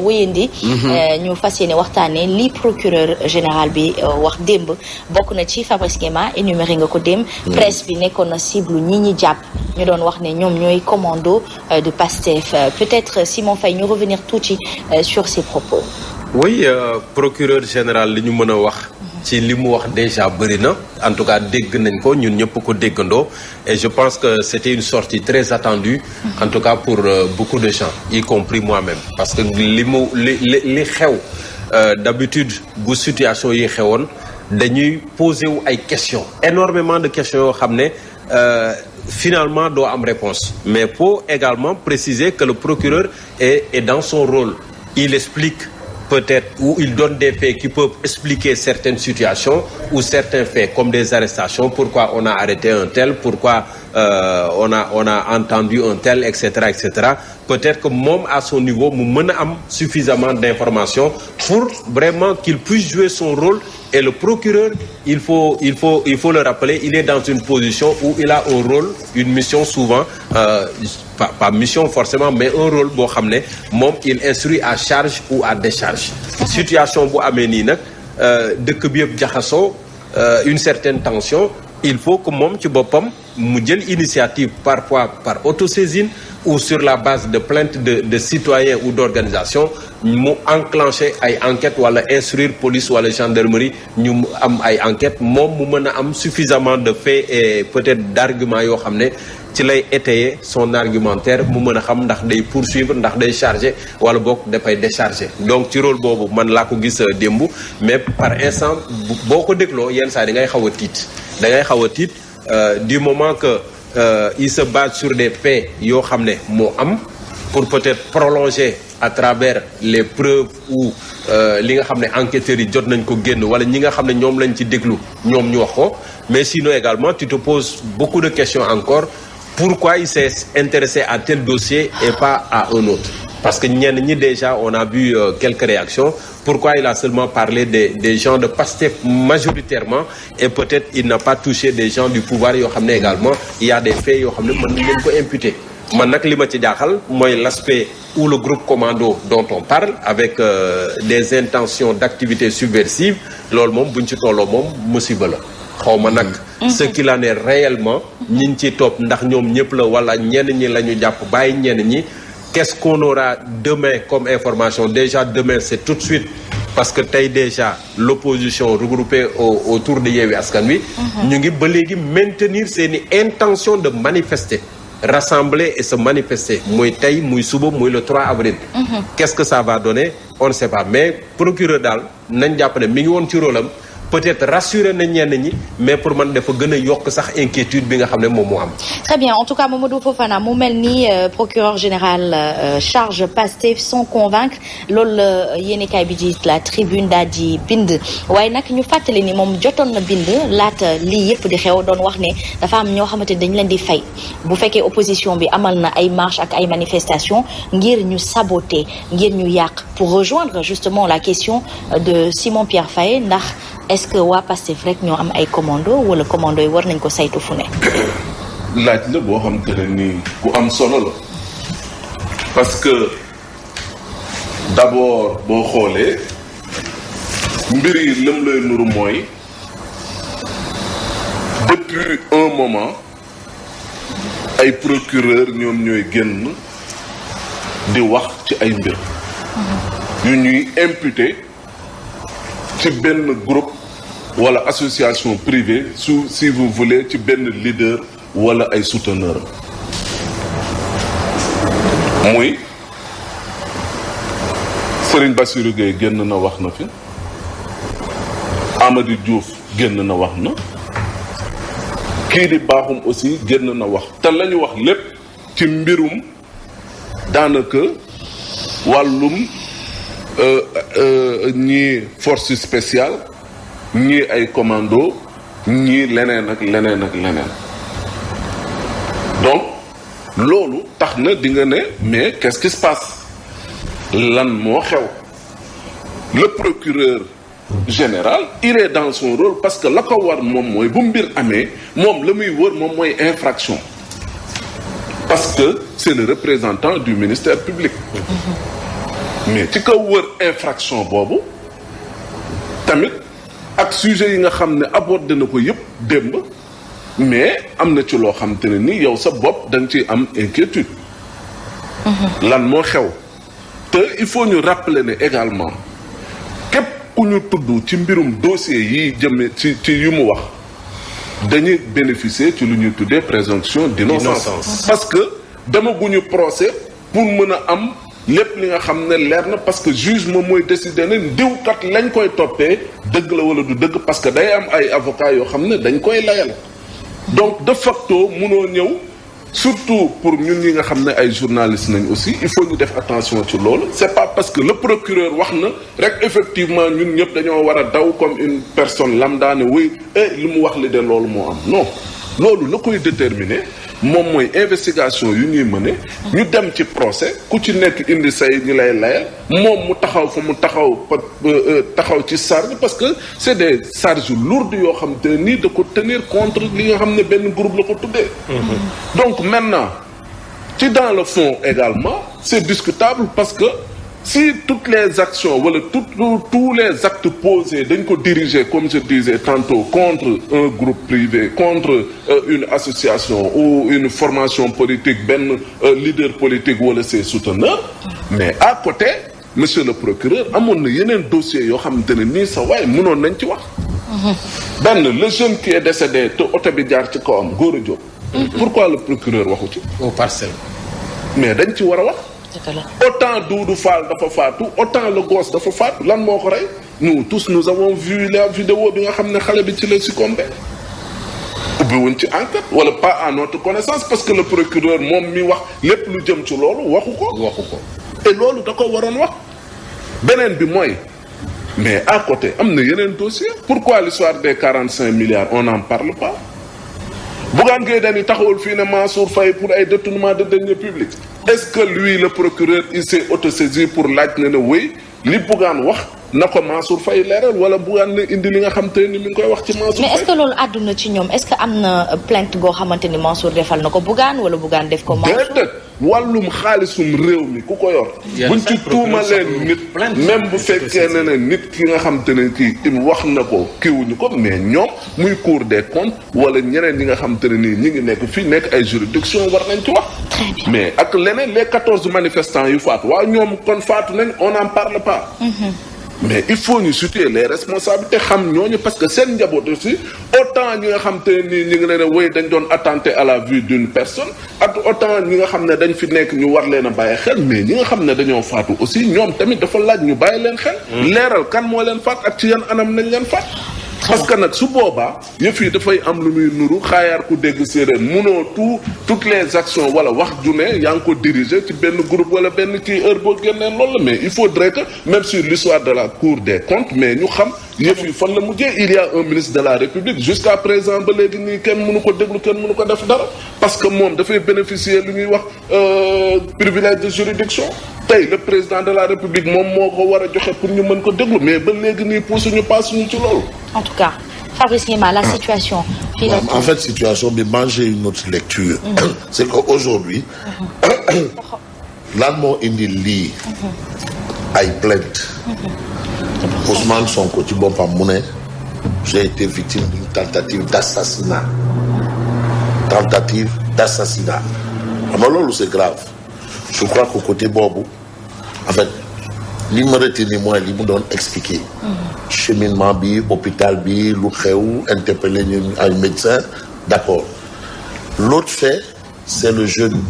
wéyandi ñu fas yéene waxtaanee li procureur général bi wax démb bokk na ci Fabrice Ngema énuméré nga ko démb presse bi nekkoon na cible ñi jàpp ñu doon wax ne ñoom ñooy commando de Pastef peut-être Simon Faye ñu revenir tuuti sur ces propos. Oui, procureur général li ñu mën a wax ci li mu wax déjà bëri na en tout cas dégg nañ ko ñun ñëpp ko déggandoo et je pense que c'était une sortie très attendue en tout cas pour beaucoup de gens y compris moi-même parce que li xew d'habitude bu situation yi xewoon dañuy poser wu ay questions énormément de questions yoo xam ne finalement doo am réponse mais faut également préciser que le procureur est dans son rôle il explique peut-être où il donne des faits qui peuvent expliquer certaines situations ou certains faits comme des arrestations, pourquoi on a arrêté un tel, pourquoi on a entendu un tel, etc., etc. Peut-être que moom à son niveau mu mën a am suffisamment d'informations pour vraiment qu'il puisse jouer son rôle et le procureur il faut le rappeler, il est dans une position où il a un rôle, une mission souvent pas mission forcément mais un rôle boo xam ne moom il instruit à charge ou à décharge. Situation bu amee nii nag dëkk bi yëpp jaxasoo une certaine tension il faut que moom ci boppam mu jël initiative parfois par autosaisine ou sur la base de plaintes de citoyens ou d'organisations mu enclencher ay enquêtes wala instruire police wala gendarmerie ñu am ay enquêtes moom mu mën a am suffisamment de faits et peut-être d'arguments yoo xam ne ci lay étayer son argumentaire mu mën a xam ndax day poursuivre ndax day charger wala boog dafay décharger donc ci rôle boobu man laa ko gis démb mais par instant boo ko dégloo yenn saa da ngay xaw a tiit du moment que il se base sur des faits yoo xam ne moo am pour peut-être prolonger à travers les preuves ou li nga xam ne enquêteurs yi jot nañ ko génn wala ñi nga xam ne ñoom lañ ci déglu ñoom ñu wax ko mais sinon également tu te poses beaucoup de questions encore pourquoi il s'est intéressé à tel dossier et pas à un autre parce que ñenn ñi déjà on a vu quelques réactions pourquoi il a seulement parlé des gens de Pastef majoritairement et peut-être il n'a pas touché des gens du pouvoir yoo xam ne également il y a des faits yoo xam ne mën nañ leen ko imputer man nag li ma ci jaaxal mooy l'aspect où le groupe commando dont on parle avec des intentions d'activité subversive loolu moom buñ ci tolloo moom musiba la xawma nag ce qu'il en est réellement ñi ci topp ndax ñoom ñëpp la wala ñenn ñi la ñu jàpp bàyyi ñenn ñi qu'est-ce qu'on aura demain comme information déjà demain c'est tout de suite parce que tey déjà l'opposition regroupée autour de Yewwi Askan Wi ñu ngi ba léegi maintenir seeni intention de manifester rassembler et se manifester muy tey muy suba muy le 3 avril qu'est-ce que ça va donner on ne sait pas mais procureur daal nañ jàpp ne mi ngi woon ci rôle am peut-être rassurer na ñenn ñi mais pour man dafa gën a yokk sax inquiétude bi nga xam ne moom moo am. Très bien en tout cas Mamadou Fofana mu mel ni procureur général charge Pastef sans convaincre loolu la yéenekaay bi di la tribune daal di bind waaye nag ñu fàttali ni moom jotoon na bind laata lii yëpp di xew doon wax ne dafa am ñoo xamante dañ leen di fay bu fekkee opposition bi amal na ay marches ak ay manifestations ngir ñu saboter ngir ñu yàq pour rejoindre justement la question de Simon Pierre Faye ndax. Est-ce que waa Pastef rek ñoo am ay commando wala commando yi war nañ ko saytu fu ne. laaj la boo xam te ne ni bu am solo la parce que d'abord boo xoolee mbir yi lëm lay nuru mooy depuis un moment ay procureur ñoom ñooy génn di wax ci ay mbir yu ñuy imputer ci benn groupe wala association privée si vous voulez ci benn leader wala ay souteneur muy Serigne Bassirou Gueye génn na wax na fi Amady Diouf génn na wax na kii di Bakhoum aussi génn na wax te la ñu wax lépp ci mbirum daanaka wàllum ñii force spéciale ñii ay commando ñii leneen ak leneen ak leneen donc loolu tax na di nga ne mais qu'est-ce qui se passe lan moo xew le procureur général il est dans son rôle parce que la ko war moom mooy bu mbir amee moom la muy wër moom mooy infraction parce que c'est le représentant du ministère public mais ci kaw wër infraction boobu tamit ak sujet yi nga xam ne abordé na ko yëpp démb mais am na ci loo xam te ne ni yow sa bopp da nga ciy am inquiétude. lan moo xew te il faut ñu rappeler ne également képp ku ñu tudd ci mbirum dossier yi jëme ci yu mu wax dañuy bénéficier ci lu ñuy tuddee présomption d'innocence parce que demaguñu procès pour mën a am lépp li nga xam ne leer na parce que juge moom mooy décider ne diwkat lañ koy toppee dëgg la wala du dëgg parce que day am ay avocats yoo xam ne dañ koy layal donc de facto mënoo ñëw surtout pour ñun ñi nga xam ne ay journalistes nañ aussi il faut ñu def attention ci loolu c'est pas parce que le procureur wax na rek effectivement ñun ñëpp dañoo war a daw comme une personne lambda ne oui li mu wax li de loolu moo am non loolu la koy déterminer moom mooy investigation yu ñuy mëne ñu dem ci procès ku ci nekk indi say ñu lay layal moom mu taxaw fa mu taxaw ci charge parce que c'est des charges lourdes yoo xam te nii da ko tenir contre li nga xam ne benn groupe la ko tuddee donc maintenant ci dans le fond également c'est discutable parce que si toutes les actions wala tous les actes posés dañ ko diriger comme je disais tantôt contre un groupe privé contre une association ou une formation politique benn leader politique wala ses souteneurs mais à côté monsieur le procureur amoon na yeneen dossiers yoo xamante ne nii sa waaye mënoon nañ ci wax benn le jeune qui est décédé te oto bi jaar ci kawam Gora Diop pourquoi le procureur waxu ci aux Parcelles mais dañ ci war a wax autant Doudou Fall dafa faatu autant le gosse dafa faatu lan moo ko rey nous tous nous avons vu la vidéo bi nga xam ne xale bi ci la succombé ubbi wuñ ci enquête wala pas à notre connaissance parce que le procureur moom mi wax lépp lu jëm ci loolu waxu ko et loolu da ko waroon wax beneen bi mooy mais à côté am na yeneen dossier pourquoi l'histoire des 45 milliards on n'en parle pas Bougane Gueye Dany taxawul fii ne Mansour Faye pour ay détournement de deniers publics est-ce que lui le procureur il s'est autosaisi pour laaj ne oui li Bougane wax na ko Mansour Faye leeral wala Bougane ne indi li nga xam te ni mi ngi koy wax ci Mansour Faye. mais est-ce que loolu àdduna ci ñoom est-ce que am na plainte goo xamante ni Mansour defal na ko Bougane wala Bougane def ko Mansour. déedéet wàllum xaalisum réew mi ku ko yor. buñ ci tuumalee nit même bu fekkee ne nit ki nga xam te ne kii wax na ko kiiwuñu ko mais ñoom muy Cour des comptes wala ñeneen ñi nga xam te ne nii ñi ngi nekk fii nekk ay juridiction war nañ ci wax. très bien mais ak leneen les 14 manifestants yu faatu waaw ñoom kon faatu nañ on n'en parle pas. mais il faut ñu situer les responsabilités xam ñooñu parce que seen njaboot aussi autant ñi nga xam te nii ñi ngi leen a wéy dañ doon attenter à la vie d'une personne ak autant ñi nga xam ne dañ fi nekk ñu war leen a bàyyi xel mais ñi nga xam ne dañoo faatu aussi ñoom tamit dafa laaj ñu bàyyi leen xel. leeral kan moo leen faat ak ci yan anam nañ leen faat. parce que nag su boobaa yëf yi dafay am lu muy nuru xaayaar ku dégg séeréer munoo toutes les actions wala wax ju ne yaa ngi ko diriger ci benn groupe wala benn kii heure boo génnee loolu la mais il faudrait que même sur l'histoire de la Cour des comptes mais ñu xam yëf yi fan la mujjee il y a un ministre de la République jusqu'à présent ba léegi nii kenn mënu ko déglu kenn mënu ko def dara parce que moom dafay bénéficier lu ñuy wax privilège de juridiction tey le président de la République moom moo ko war a joxe pour ñu mën ko déglu mais ba léegi nii puusuñu paasuñu ci loolu. en tout cas Fabrice Ngema la situation. en fait situation bi j'ai une autre lecture. c'est qu'aujourd'hui lan moo indi lii ay plainte Ousmane Sonko ci boppam mu ne j'ai été victime d'une tentative d'assassinat xam nga loolu c'est grave je crois qu'au côté boobu en fait li ma retenir mooy li mu doon expliquer cheminement bi hôpital bi lu xew interpeller ñu ay médecins d'accord l'autre fait c'est le jeune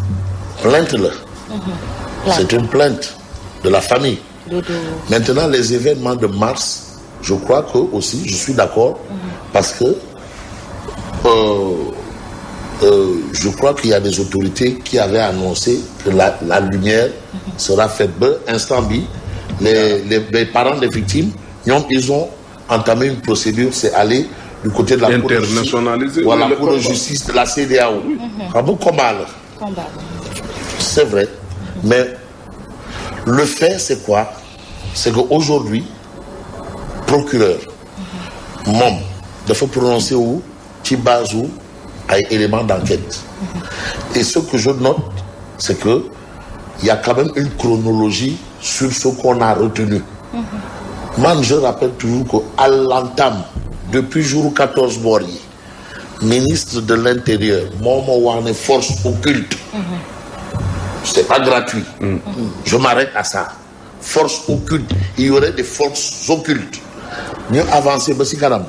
plainte la c'est une plainte de la famille maintenant les événements de mars je crois que aussi je suis d'accord parce que je crois qu'il y a des autorités qui avaient annoncé que la lumière sera faite ba instant bi les parents des victimes ñoom ils ont entamé une procédure c'est aller du côté de la internationalisée Cour de justice de la CEDEAO xam nga combat la c'est vrai mais le fait c'est quoi c'est que aujourd'hui procureur moom dafa prononcer wu ci base wu ay éléments d'enquête et ce que je note c'est que il y a quand même une chronologie sur ce qu'on a retenu. Man, je rappelle toujours qu'à l'entame, depuis jour 14 morts yi, ministre de l'Intérieur, Momo Wane, force occulte. C'est pas gratuit. Je m'arrête à ça. Force occulte. Il y aurait des forces occultes. Mieux avancé, Bassi Karam.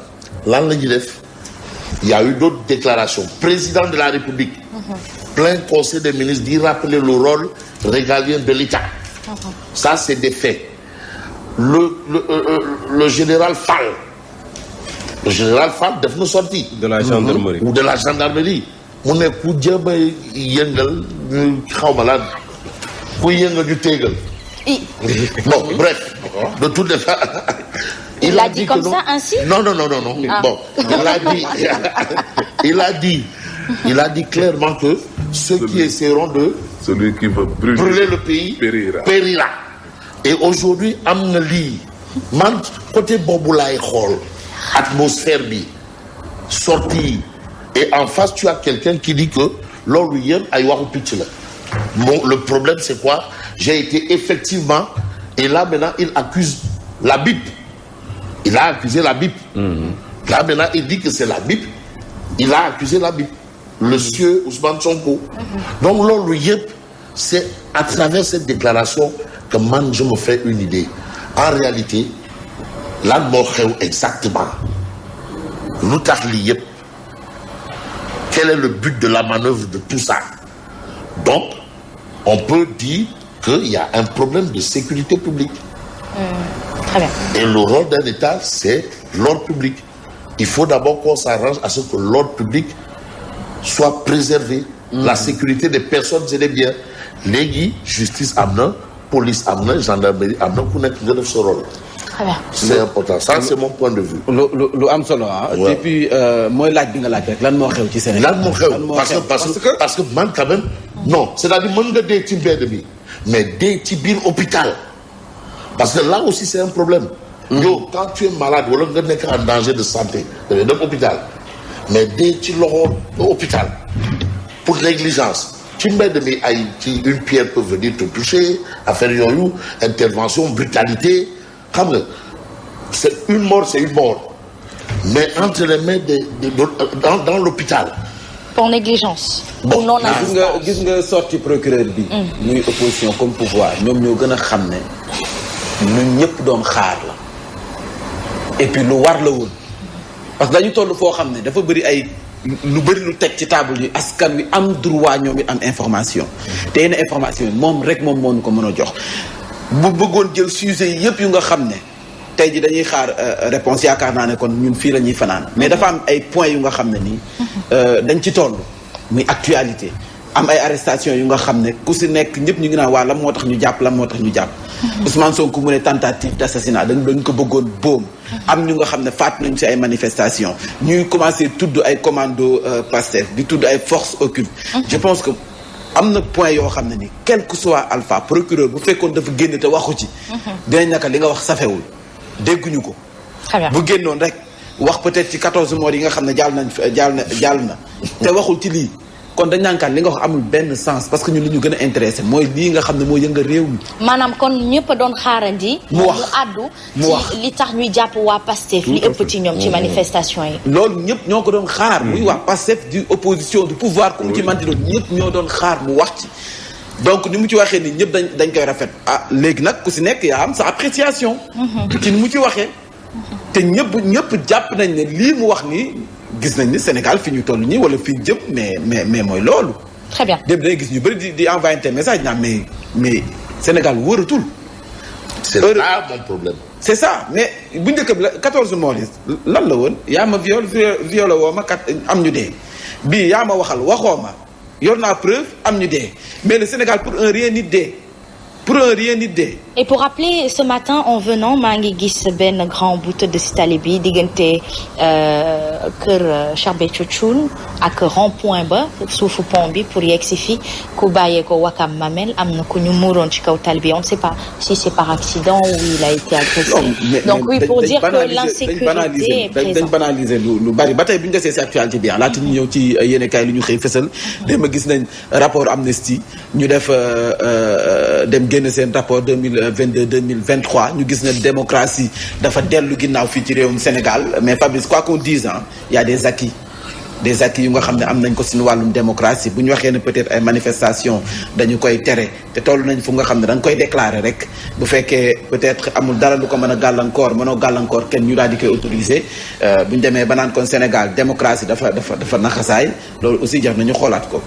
Il y a eu d'autres déclarations. Président de la République, plein conseil des ministres, dit rappeler le rôle régalien de l'État. Ça, c'est des faits. Le général Fall. Le général Fall devenu sorti. De la gendarmerie. Ou de la gendarmerie. On est coup de yengal, bon, bref. De toutes les façons. Il a dit comme ça, ainsi? Non. Bon, il a dit clairement que ceux qui essaieront de celui qui veut brûler le pays périra. Et aujourd'hui, Amneli, man, côté Boboulaye Hall, atmosphère bi, sortie, et en face, tu as quelqu'un qui dit que l'Orient a eu le problème, c'est quoi? J'ai été effectivement, et là maintenant, il accuse la BIP. Il a accusé la BIP. Là maintenant, il dit que c'est la BIP. Il a accusé la BIP. Le sieur Ousmane Sonko. Donc l'Orient, c'est à travers cette déclaration que man, je me fais une idée. En réalité, là, exactement. Quel est le but de la manœuvre de tout ça? Donc, on peut dire qu'il y a un problème de sécurité publique. Très bien. Et le rôle d'un État, c'est l'ordre public. Il faut d'abord qu'on s'arrange à ce que l'ordre public soit préservé. La sécurité des personnes et des biens. Légui, justice amena, police amena, gendarmerie amena, pour nekk ce rôle. Très bien. C'est important. Ça, c'est mon point de vue. Lu am solo ah. Ouais. Et puis mooy laaj bi nga laaj rek lan moo xew ci Sénégal. Lan moo xew parce que man quand même non, c'est-à-dire mën nga dee ci mbedd bi mais dee ci biir hôpital parce que là aussi c'est un problème. Yo, quand tu es malade wala nga nekk en danger de santé da ngay dem hôpital mais dee ci loxo hôpital pour négligence ci mbedd mi ay ci une pierre peut venir te toucher affaire yooyu intervention brutalité xam nga c'est une mort mais entre les mains dans l'hôpital. Pour négligence. Bon, ou non-assistance. gis nga sorti procureur bi. muy opposition comme pouvoir ñoom ñoo gën a xam ne lu ñëpp doon xaar la. Et puis lu war la woon parce que dañu toll foo xam ne dafa bëri ay lu bëri lu teg ci table yi askan wi am droit ñoom it am information. te yenn information yi moom rek moom moo ñu ko mën a jox. bu bëggoon jël sujet yi yëpp yu nga xam ne tey ji dañuy xaar réponse yaakaar naa ne kon ñun fii la ñuy fanaan mais dafa am ay points yu nga xam ne nii dañ ci toll muy actualité am ay arrestation yu nga xam ne ku si nekk ñëpp ñu ngi naan waa lan moo tax ñu jàpp lan moo tax ñu jàpp Ousmane Sonko mu ne tentative d'assassinat dañ ko bëggoon boom am ñu nga xam ne faat nañ ci ay manifestation ñuy commencé tudd ay commando Pastef di tudd ay forces occultes je pense que am na point yoo xam ne ni quel que soit alpha procureur bu fekkoon dafa génn te waxu ci dinañ naka li nga wax safewul dégguñu ko bu génnoon rek wax peut-être ci 14 morts yi nga xam ne jàll na te waxul ci lii kon dañ naankaan li nga wax amul benn sens parce que ñun li ñu gën a intéressé mooy lii nga xam ne mooy yëngal réew mi maanaam kon ñëpp doon xaarandi mu àddu ci li tax ñuy jàpp waa Pastef li ëpp ci ñoom ci manifestation yi loolu ñëpp ñoo ko doon xaar muy waa Pastef du opposition du pouvoir ku mu ci manti doon ñëpp ñoo doon xaar mu wax ci donc ni mu ci waxee ni ñëpp dañ koy rafet léegi nag ku si nekk yaa am sa appréciation ci ni mu ci waxee te ñëpp jàpp nañ ne lii mu wax nii gis nañ ni Sénégal fi ñu toll nii wala fi ñu jëm mais mooy loolu très bien démb dangay gis ñu bëri di envoyé te message naa mais Sénégal wëratul c'est là mon problème c'est ça mais bu njëkk bi la 14 morts lan la woon yaa ma violé woo ma kat am ñu dee bii yaa ma waxal waxoo ma yor naa preuve am ñu dee mais le Sénégal pour un rien nit dee et pour rappeler ce matin en venant maa ngi gis benn grand bout de si tali bi diggante kër Cheikh Béthio Thioune ak rond-point ba suufu pont bi pour yegg si fii ku bàyyee ko Wakam Mamel am na ku ñu muuroon ci kaw tali bi on ne sait pas si c'est par accident ou il a été agressé. Donc oui, pour dire que l'insécurité est présente. dañ banaliser lu bari ba tey bu ñu desee si actualité bi laata ñu ñëw ci yéenekaay li ñu xëy fësal démb gis nañ rapport Amnesty ñu def dem génn seen rapport 2022 2023 ñu gis ne démocratie dafa dellu ginnaaw fii ci réewum Sénégal mais Fabrice quoi qu'on dise il y a des acquis yu nga xam ne am nañ ko suñu wàllum démocratie bu ñu waxee ne peut-être ay manifestations dañu koy tere te toll nañ fu nga xam ne da nga koy déclarer rek bu fekkee peut-être amul dara lu ko mën a gàllankoor mënoo gàllankoor kenn ñu daal di koy autoriser bu ñu demee ba naan kon Sénégal démocratie dafa naxasaay loolu aussi jar nañu xoolaat ko.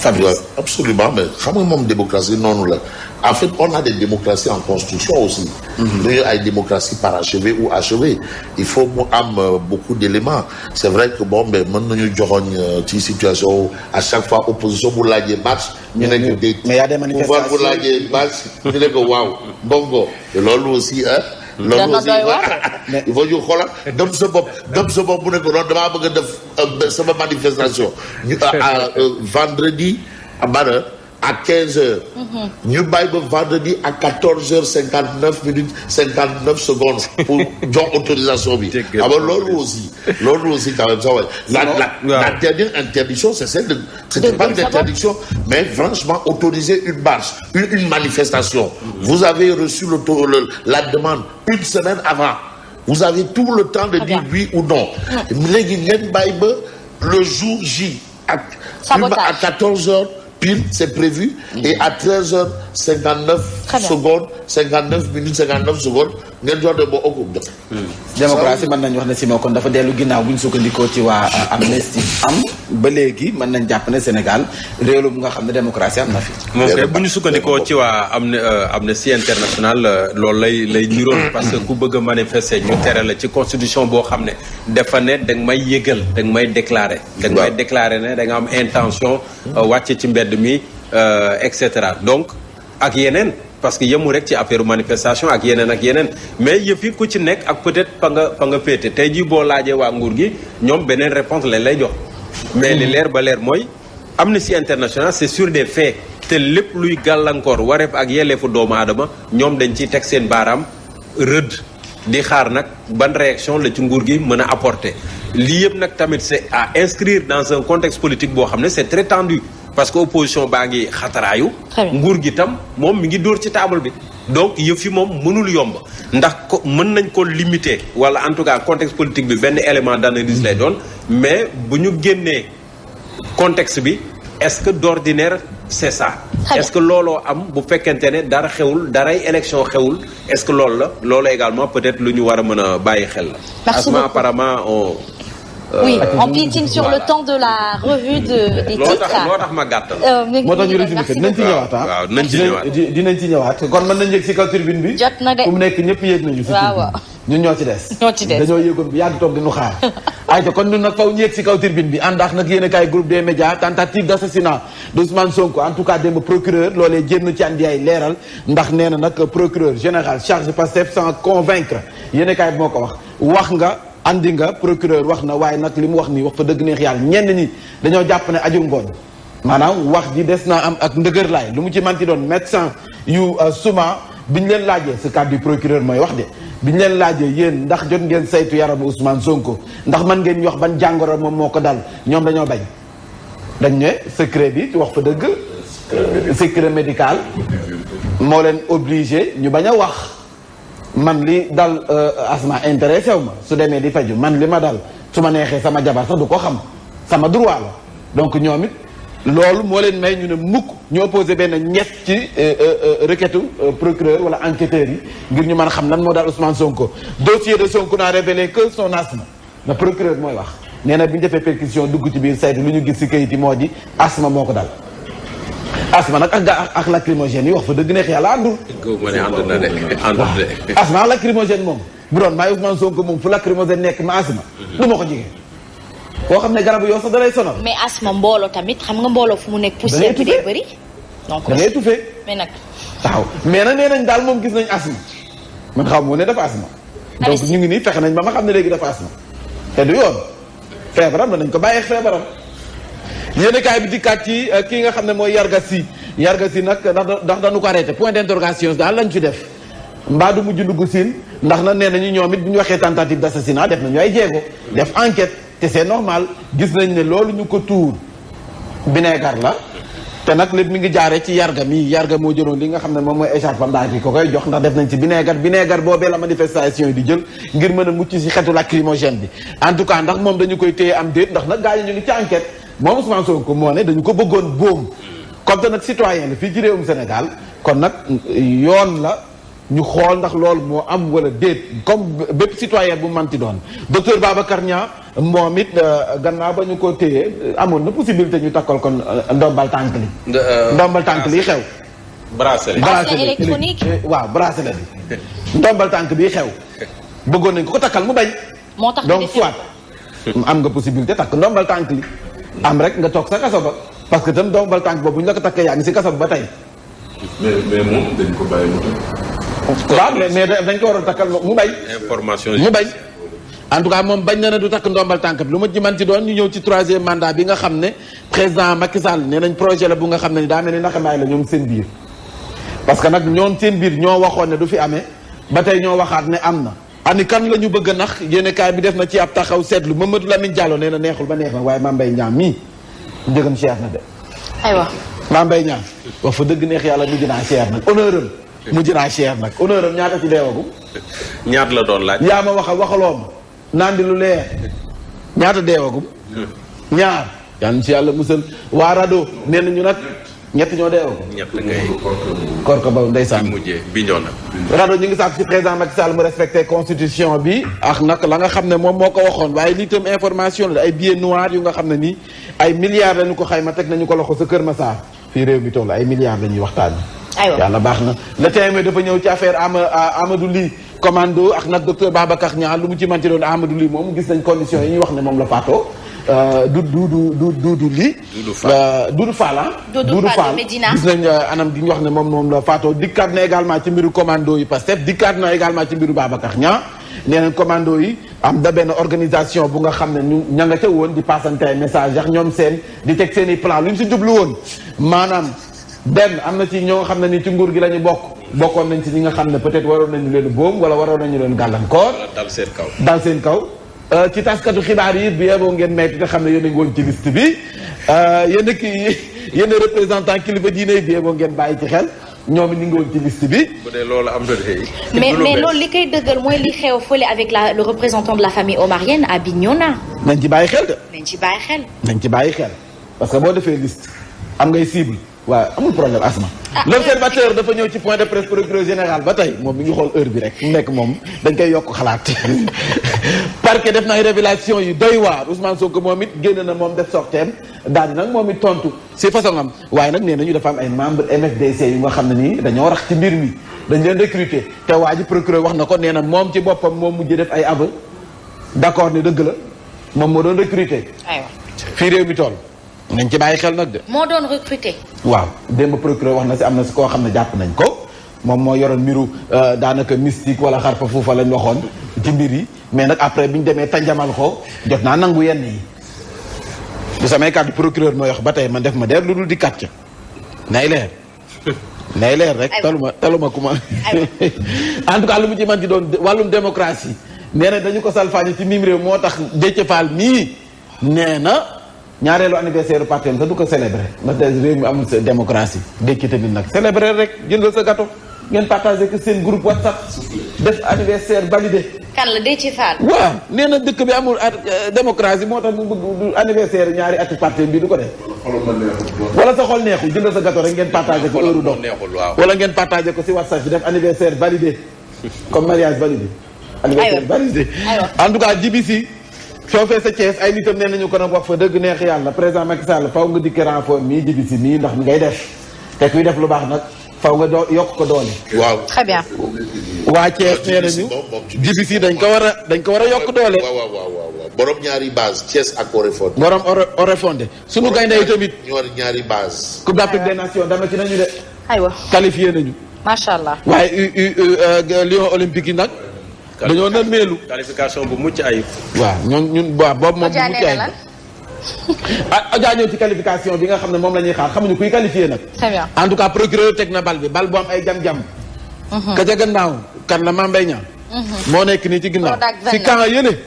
Fabrice. Ouais, absolument, mais xam nga moom démocratie noonu la en fait on a des démocraties en construction aussi. dañu ay démocratie parachevée ou achevée il faut mu am beaucoup d'éléments c'est vrai que bon mais mën nañu joxoñ ci situation à chaque fois opposition bu laajee marche ñu ne ko déet mais y a des manifestations pouvoir bu laajee marche ñu ne ko waaw bongo loolu aussi loolu aussi il faut ñu xoolal dem sa bopp bu ne ko noonu damaa bëgg a def sama manifestation ñu vendredi à 15h. ñu bàyyi ba vendredi à 14h59 minutes 59 secondes pour jox autorisation bi. alors loolu aussi quand même ça la dernière interdiction c'est celle de c'était pas une interdiction mais franchement autoriser une marche une manifestation. Vous avez reçu la demande une semaine avant. Vous avez tout le temps de dire oui ou non. léegi ngeen bàyyi ba le jour J à 14h pile c'est prévu et à 13h59 secondes 59 minutes 59 secondes ngeen jox de ba okub def. démocratie mën nañu wax ne si moo kon dafa dellu ginnaaw bu ñu sukkandikoo ci waa Amnesty am ba léegi mën nañ jàpp ne Sénégal réew mu nga xam ne démocratie am na fi. moom kay bu ñu sukkandikoo ci waa Amnesty International loolu lay niroon parce que ku bëgg a manifester ñu tere la ci constitution boo xam ne dafa ne da nga may yëgal da nga may déclarer. da nga may déclarer ne da nga am intention wàcce ci mbedd mi et cetera donc ak yeneen. parce que yemu rek ci affaire manifestation ak yeneen mais yëf yi ku ci nekk ak peut-être pa nga féete tey jii boo laajee waa nguur gi ñoom beneen réponse lañ lay jox mais li leer ba leer mooy Amnesty International c'est sur des faits te lépp luy gàllankoor wareef ak yelleefu doomu aadama ñoom dañ ciy teg seen baaraam rëdd di xaar nag ban réaction la ci nguur gi mën a apporter lii yëpp nag tamit c'est à inscrire dans un contexte politique boo xam ne c'est très tendu parce que opposition baa ngi xataraayu nguur gi tam moom mi ngi dóor ci table bi donc yëf yi moom mënul yomb ndax ko mën nañ ko limiter wala en tout cas contexte politique bi benn élément d'analyse lay doon mais bu ñu génnee contexte bi est-ce que d'ordinaire c'est ça est-ce que looloo am bu fekkente ne dara xewul daray élection xewul est-ce que loolu également peut-être lu ñu war a mën a bàyyi xel la asma apparemment oui on piétine sur le temps de la revue des titres. loo tax ma gàttal. moo tax ñu résumé ko dinañ ci ñëwaat waaw dinañ ci ñëwaat kon mën nañ yëg si kaw tribune bi. jot na de fu mu nekk ñëpp yéeg nañu. waaw ñun ñoo ci des. dañoo yéegoon bu yàgg toog di ñu xaar. ayca kon ñun nag faw ñu yëg si kaw tribune bi àndaax nag yéen a kaay groupe des médias tentative d'assassinat d'Ousmane Sonko en tout cas démb procureur loolee jéem ci andi ay leeral ndax nee na nag procureur général chargé Pastef sans convaincre yéen a kaay bi moo ko wax nga. andi nga procureur wax na waaye nag li mu wax nii wax fa dëgg neex yàlla ñenn ñi dañoo jàpp ne aju ngooñ maanaam wax ji des naa am ak ndëgër laay lu mu ci manti doon médecin yu suma bi ñu leen laajee ce cadre du procureur mooy wax de bi ñu leen laajee yéen ndax jot ngeen saytu yaramu Ousmane Sonko ndax mën ngeen ñu wax ban jàngoro moom moo ko dal ñoom dañoo bañ dañ ne secret bi wax fa dëgg secret médical moo leen obligé ñu bañ a wax man li dal asma intéressé wu ma su demee di faju man li ma dal su ma neexee sama jabar sax du ko xam sama droit la donc ñoom it loolu moo leen may ñu ne mukk ñu opposé benn ñett ci requête procureur wala enquêteurs yi ngir ñu mën a xam lan moo daal Ousmane Sonko dossier de Sonko n'a révélé que son asthme le procureur mooy wax nee na bi ñu defee perquisition dugg ci biir saytu lu ñu gis ci kayit yi moo di asthme moo ko dal asma nag ak lacrymogène yi wax fa dëgg neex yàlla àndul. ma ne ànd na de àndul de. asma ak lacrymogène moom bu doon maay Ousmane Sonko moom fu lacrymogène nekk ma asma. du ma ko jege. koo xam ne garabu yow sax da lay sonal. mais asma mbooloo tamit xam nga mbooloo fu mu nekk. poussière bi day bëri. donc da ngay étouffé. mais nag. waaw mais nag nee nañ daal moom gis nañ asma. man xaw ma ne dafa asma. donc ñu ngi nii fexe nañ ba ma xam ne léegi dafa asma. te du yoon feebaram nañ ko bàyyi feebaram. yéen kaay bi dikkaat ci kii nga xam ne mooy Yarga Sy nag ndax dañu ko arrêté point d'interrogation daal lañ ci def mbaa du mujj dugg siin ndax na nee nañu ñoom it bu ñu waxee tentative d'assassinat def nañu ay jéego def enquête te c'est normal gis nañ ne loolu ñu ko tuur vinaigre la te nag lépp mi ngi jaaree ci Yarga moo jëloon li nga xam ne moom mooy échappement bi ko koy jox ndax def nañ ci vinaigre boobee la manifestation yi di jël ngir mën a mucc ci xetu lacrymogène bi en tout cas ndax moom dañu koy téye am déet ndax nag gars yi ñu ngi ci enquête moom Ousmane Sonko moo ne dañu ko bëggoon boom comme te nag citoyen la fii ci réewum Sénégal kon nag yoon la ñu xool ndax loolu moo am wala déet comme bépp citoyen bu manti doon docteur Babacar Niang moom it gannaaw ba ñu ko téye amoon na possibilité ñu takkal kon ndombal tànk li ndombal tànk li xew bracelet électronique waaw bracelet bi ndombal tànk bi xew bëggoon nañ ko takkal mu bañ moo tax donc soit am nga possibilité takk ndombal tànk li am rek nga toog sa kaso ba parce que tam ndombal tànk boobu bu ñu la ko takkee yaa ngi si kaso ba tey mais moom dañ ko bàyyi mu waaw mais dañ ko war a takkal mu bañ information mu bañ en tout cas moom bañ na ne du takk ndombal tànk bi lu ma ci man ci doon ñu ñëw ci 3e mandat bi nga xam ne président Macky Sall nee nañ projet la bu nga xam ne ni daa mel ni naxambaay la ñoom seen biir parce que nag ñoom seen biir ñoo waxoon ne du fi amee ba tey ñoo waxaat ne am na ani kan la ñu bëgg a nax yéene kaay bi def na ci ab taxaw seetlu Mamadou Lamine Diallo nee na neexul ba neex na waaye Mame Mbaye Niang mii njëgam cher na de aywa Mame Mbaye Niang wax fa dëgg neex yàlla mujj naa cher nag honneur am mujj naa cher nag honneur am ñaata ci deewagum ñaata la doon laaj yaa ma waxaloo ma naan di lu leer ñaata deewagum ñaar yal na ci yàlla musal waa rado nee nañu nag ñett ñoo deewagum ñett ngay korko ba ndeysaan mujjee bi ñoo na rado ñu ngi sàkk ci président Macky Sall mu respecté constitution bi ak nag la nga xam ne moom moo ko waxoon waaye lii itam information la ay billets noirs yu nga xam ne nii ay milliards lañu ko xayma teg nañu ko loxo sa Kër Massar fii réew mi toll ay milliards la ñuy waxtaan aywa yàlla baax na le TME dafa ñëw ci affaire Amadou Ly commando ak nag docteur Babacar Niang lu mu ci manti doon Amadou Ly moom gis nañ conditions yi ñuy wax ne moom la faatoo Doudou Ly Doudou Fall gis nañ anam gi ñu wax ne moom la faatoo dikkaat na également ci mbiru commando yi Pastef dikkaat na également ci mbiru Babacar Niang nee nañ commando yi am da benn organisation bu nga xam ne ñu ña nga ca woon di passante ay message ak ñoom seen di teg seen i plan lu ñu si jublu woon maanaam benn am na ci ñoo xam ne ni ci nguur gi la ñu bokkoon nañ ci ñi nga xam ne peut-être waroon nañu leen boom wala waroon nañu leen gàllankoor dal seen kaw ci taskatu xibaar yi bi yeboo ngeen metti te xam ne yéen a ngi woon ci liste bi yéen représentant kilifa diine yi bi yeboo ngeen bàyyi ci xel ñoom it ñu ngi woon ci liste bi. bu dee loolu am na de. mais loolu li koy dëggal mooy li xew fële avec le représentant de la famille omarienne à Bignona. nañ ci bàyyi xel de. nañ ci bàyyi xel. nañ ci bàyyi xel parce que boo defee liste am ngay cible waaw amul problème asma. l'observateur dafa ñëw ci point de presse procureur général ba tey moom mi ngi xool heure bi rek mu nekk moom dañ koy yokk xalaat parquet def na ay révélation yu doy waar Ousmane Sonko moom it génn na moom def sorteem daal di nag moom it tontu si façon am waaye nag nee nañu dafa am ay membre MFDC yu nga xam ne nii dañoo rax ci mbir mi dañ leen recruter te waa ji procureur wax na ko nee na moom ci boppam moom mujj def ay aveu d'accord ne dëgg la moom moo doon recruter. aywa fii réew mi toll nañ ci bàyyi xel nag de. moo doon recruter. waaw démb procureur wax na si am na si koo xam ne jàpp nañ ko moom moo yoroon mbiru daanaka mystique wala xarfa fuufa lañ waxoon ci mbir yi mais nag après bi ñu demee tanjamal ko jot naa nangu yenn yi bu samay kàddu procureur mooy wax ba tey man def ma der lu dul di kàcc nay leer nay leer rek taluma ku ma en tout cas lu mu ci man di doon wàllum démocratie nee na dañu ko salfaañi ci mim réew moo tax Déthié Fall mii nee na ñaareelu anniversaire parti am te du ko célébrer ndax réew mi amul démocratie Déthié tamit nag célébrer rek jëndal sa gâteau ngeen partagé que seen groupe WhatsApp def anniversaire validé. kan la Déthié Fall. waaw nee na dëkk bi amul démocratie moo tax mu bëgg anniversaire ñaari ati parti bi du ko def. wala sa xol neexul jëndal sa gâteau rek ngeen partagé ko heure dox wala ngeen partagé ko si WhatsApp bi def anniversaire validé comme mariage validé. anniversaire validé en tout cas JBC soo fee sa Thiès ay nitam nee nañu ko nag wax fa dëgg neex yàlla président Macky Sall faw nga dikk renfort mii JBC mii ndax mi ngay def te kuy def lu baax nag faw nga yokk ko doole. waaw très bien. waa Thiès nee nañu JBC dañ ko war a yokk doole. waaw borom ñaari base Thiès ak Oréfondé. borom Oréfondé sunu gaynde yi tamit. ñaari base. Coupe d'Afrique des Nations dama ci nañu de. aywa qualifié nañu. macha allah. waaye Lion olympique yi nag. dañoo nërmeelu. qualification bu mucc ayib. waaw ñun boobu moom bu mucc ayib Adja ñëw ci qualification bi nga xam ne moom la ñuy xaar xamuñu kuy qualifié nag. très bien en tout cas procureur teg na bal bi bal bu am ay jam-jam. ka ca gannaaw kan la Mame Mbaye Niang. moo nekk nii ci ginnaaw si camp yële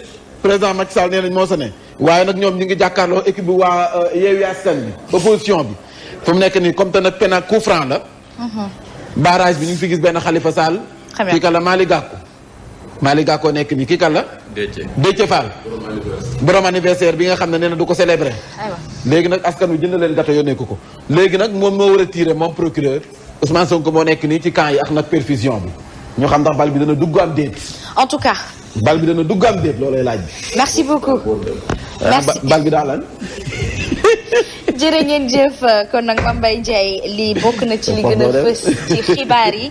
président Macky Sall nee nañ moo sa ne. waaye nag ñoom ñu ngi jàkkaarloo équipe bi waa Yewwi Askan bi opposition bi fu mu nekk nii comme te nag penalty coup franc la. barrage bi ñu ngi fi gis benn Khalifa Sall. kii kan la Malick Gakou nekk nii kii kan la. Déthié Fall. borom anniversaire bi nga xam ne nee na du ko célébrer. léegi nag askan wi jënd leen gâteau yónnee ko léegi nag moom moo war a tiré moom procureur Ousmane Sonko moo nekk nii ci camp yi ak nag perfusion bi ñu xam ndax bal bi dana dugg am déet. en tout cas. bal bi dana dugg am déet loolay laaj bi. merci beaucoup. merci bal bi daal lan. jërë ngeen jëf kon nag Mame Mbaye Ndiaye lii bokk na ci li gën a fës ci xibaar yi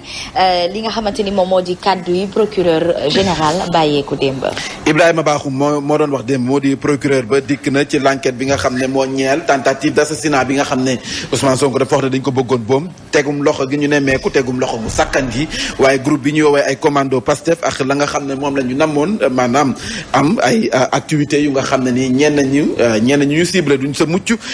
li nga xamante ni moom moo di kàddu yi procureur général bàyyeeku démb. Ibrahima Bakhoum moo doon wax démb moo di procureur ba dikk na ci l'enquête bi nga xam ne moo ñeel tentative d'assassinat bi nga xam ne Ousmane Sonko dafa wax ne dañ ko bëggoon boom tegum loxo gi ñu nemmeeku tegum loxo bu sakkan gi waaye groupe bi ñu woowee ay commando Pastef ak la nga xam ne moom la ñu namoon maanaam am ay activités yu nga xam ne ni ñenn ñu ciblé duñ sa mucc.